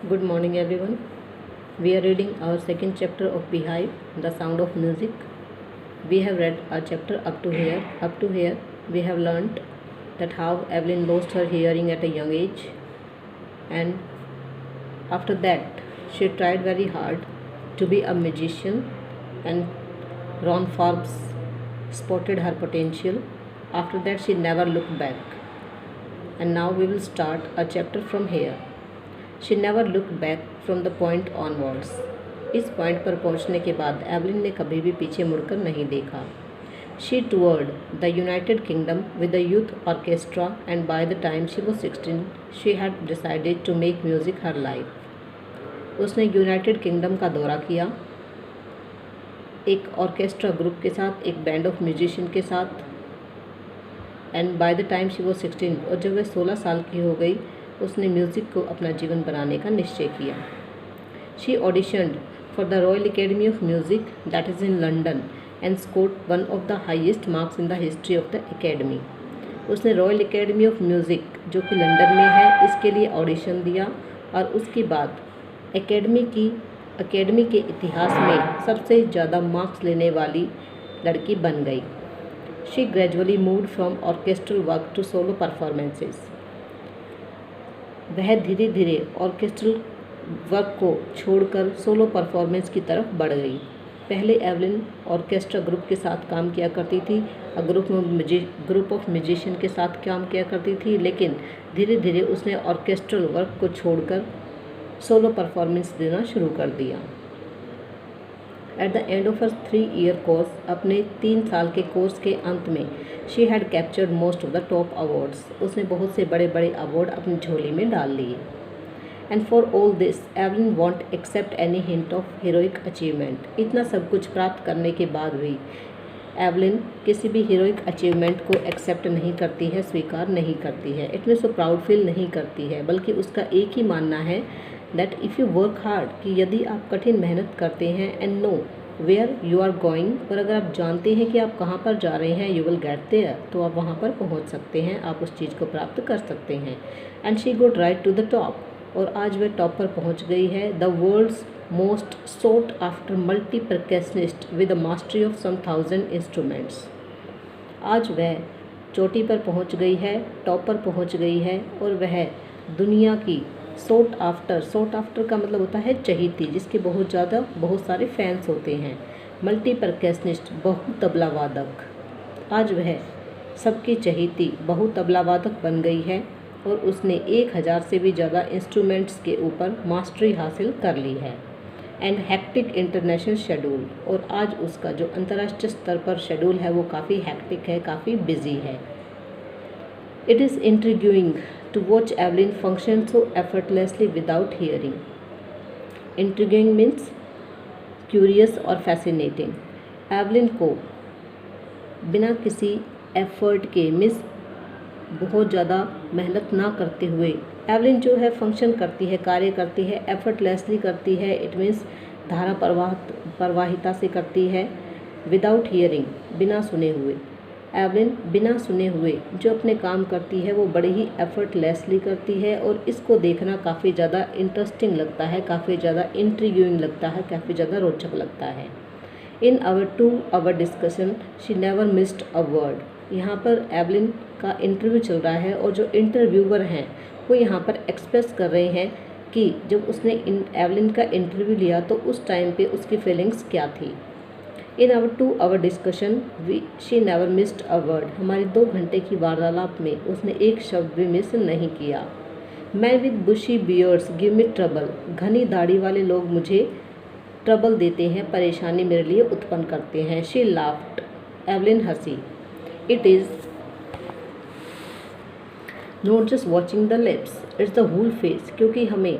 Good morning, everyone. We are reading our second chapter of Beehive, The Sound of Music. We have read our chapter up to here. Up to here, we have learnt that how Evelyn lost her hearing at a young age, and after that, she tried very hard to be a magician, and Ron Forbes spotted her potential. After that, she never looked back. And now we will start a chapter from here. She never look back from the point onwards. इस point पर पहुंचने के बाद Evelyn ने कभी भी पीछे मुड़कर नहीं देखा। She toured the United Kingdom with the youth orchestra and by the time she was 16 she had decided to make music her life. उसने यूनाइटेड किंगडम का दौरा किया एक ऑर्केस्ट्रा ग्रुप के साथ, एक बैंड ऑफ म्यूजिशियन के साथ, and by the time she was 16 और जब वह 16 साल की हो गई उसने म्यूज़िक को अपना जीवन बनाने का निश्चय किया। She auditioned for the royal academy of music that is in London and scored one of the highest marks in the history of the academy. उसने रॉयल एकेडमी ऑफ म्यूज़िक जो कि लंदन में है इसके लिए ऑडिशन दिया और उसके बाद एकेडमी के इतिहास में सबसे ज़्यादा मार्क्स लेने वाली लड़की बन गई। She gradually moved from orchestral work to solo performances. वह धीरे धीरे ऑर्केस्ट्रल वर्क को छोड़कर सोलो परफॉर्मेंस की तरफ बढ़ गई। पहले एवलिन ऑर्केस्ट्रा ग्रुप के साथ काम किया करती थी और ग्रुप ऑफ म्यूजिशियन के साथ काम किया करती थी, लेकिन धीरे धीरे उसने ऑर्केस्ट्रल वर्क को छोड़कर सोलो परफॉर्मेंस देना शुरू कर दिया। At the end of her 3-year course, अपने 3 साल के कोर्स के अंत में she had captured most of the top awards. उसने बहुत से बड़े बड़े अवार्ड अपनी झोली में डाल लिए। And for all this Evelyn won't accept any hint of heroic achievement. इतना सब कुछ प्राप्त करने के बाद भी एवलिन किसी भी हीरोइक अचीवमेंट को एक्सेप्ट नहीं करती है, स्वीकार नहीं करती है। इट मीन्स वो प्राउड फील नहीं करती है, बल्कि उसका एक ही मानना है that if you work hard, कि यदि आप कठिन मेहनत करते हैं, and know where you are going, और अगर आप जानते हैं कि आप कहाँ पर जा रहे हैं, यू विल गेट देयर, तो आप वहाँ पर पहुँच सकते हैं, आप उस चीज़ को प्राप्त कर सकते हैं। And she got right to the top, और आज वह टॉप पर पहुँच गई है। The world's most sought after multi percussionist with the mastery of some 1000 instruments. आज वह चोटी पर पहुँच गई है, टॉप पर पहुँच गई है, और वह दुनिया की सोट आफ्टर का मतलब होता है चहेती, जिसके बहुत सारे फैंस होते हैं। मल्टी परकशनिस्ट, बहु तबला वादक। आज वह सबकी चहेती बहु तबला वादक बन गई है और उसने 1000 से भी ज़्यादा इंस्ट्रूमेंट्स के ऊपर मास्टरी हासिल कर ली है। एंड हेक्टिक इंटरनेशनल शेड्यूल, और आज उसका जो अंतर्राष्ट्रीय स्तर पर शेड्यूल है वो काफ़ी हेक्टिक है, काफ़ी बिजी है। It is intriguing to watch Evelyn function so effortlessly without hearing. Intriguing means curious और fascinating. एवलिन को बिना किसी एफर्ट के बहुत ज़्यादा मेहनत ना करते हुए एवलिन जो है फंक्शन करती है, कार्य करती है, एफर्टलेसली करती है। इट मीन्स धारा प्रवाहिता से करती है। विदाउट हियरिंग, बिना सुने हुए। एवलिन बिना सुने हुए जो अपने काम करती है वो बड़े ही एफर्टलेसली करती है, और इसको देखना काफ़ी ज़्यादा इंटरेस्टिंग लगता है, काफ़ी ज़्यादा इंट्रीग्यूइंग लगता है, काफ़ी ज़्यादा रोचक लगता है। In our 2 hour discussion she never missed a word. यहाँ पर एवलिन का इंटरव्यू चल रहा है और जो इंटरव्यूअर हैं वो यहाँ पर एक्सप्रेस कर रहे हैं कि जब उसने एवलिन का इंटरव्यू लिया तो उस टाइम पे उसकी फीलिंग्स क्या थी। In our 2 hour discussion she never missed a word. हमारी 2 घंटे की वार्तालाप में उसने एक शब्द भी मिस नहीं किया। Man with bushy beards give me trouble. घनी दाढ़ी वाले लोग मुझे ट्रबल देते हैं, परेशानी मेरे लिए उत्पन्न करते हैं। शी लाफ्ड, एवलिन हंसी। It is not just watching the lips, it's the whole face, क्योंकि हमें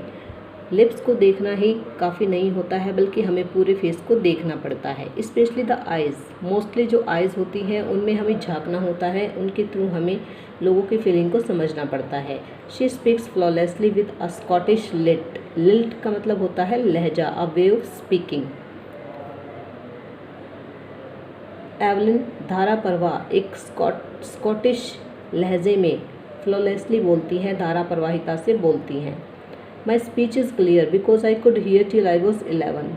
लिप्स को देखना ही काफ़ी नहीं होता है, बल्कि हमें पूरे फेस को देखना पड़ता है। स्पेशली द आइज़, मोस्टली जो आइज़ होती हैं उनमें हमें झांकना होता है, उनके थ्रू हमें लोगों की फीलिंग को समझना पड़ता है। She speaks flawlessly with a Scottish lilt. Lilt का मतलब होता है लहजा, a way of speaking. Evelyn धारा प्रवाह एक स्कॉटिश लहजे में फ्लॉलेसली बोलती हैं, धारा प्रवाहिता से बोलती हैं। My speech is clear because I could hear till I was 11।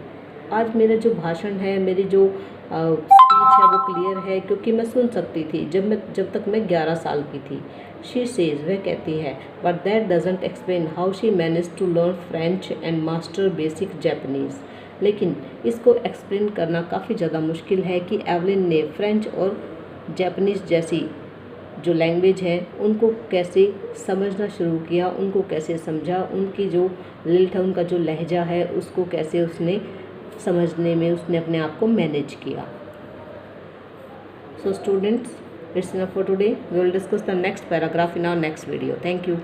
आज मेरा जो भाषण है, मेरी जो स्पीच है वो क्लियर है क्योंकि मैं सुन सकती थी जब तक मैं 11 साल की थी। शी सेज, वह कहती है, but that doesn't explain how she manage to learn French and master basic Japanese. लेकिन इसको एक्सप्लेन करना काफ़ी ज़्यादा मुश्किल है कि एवलिन ने फ्रेंच और जैपनीज़ जैसी जो लैंग्वेज है उनको कैसे समझना शुरू किया, उनको कैसे समझा, उनकी जो लिल्ट है, उनका जो लहजा है, उसको कैसे उसने समझने में उसने अपने आप को मैनेज किया। So students, it's enough for today. We will discuss the next paragraph in our next video. Thank you.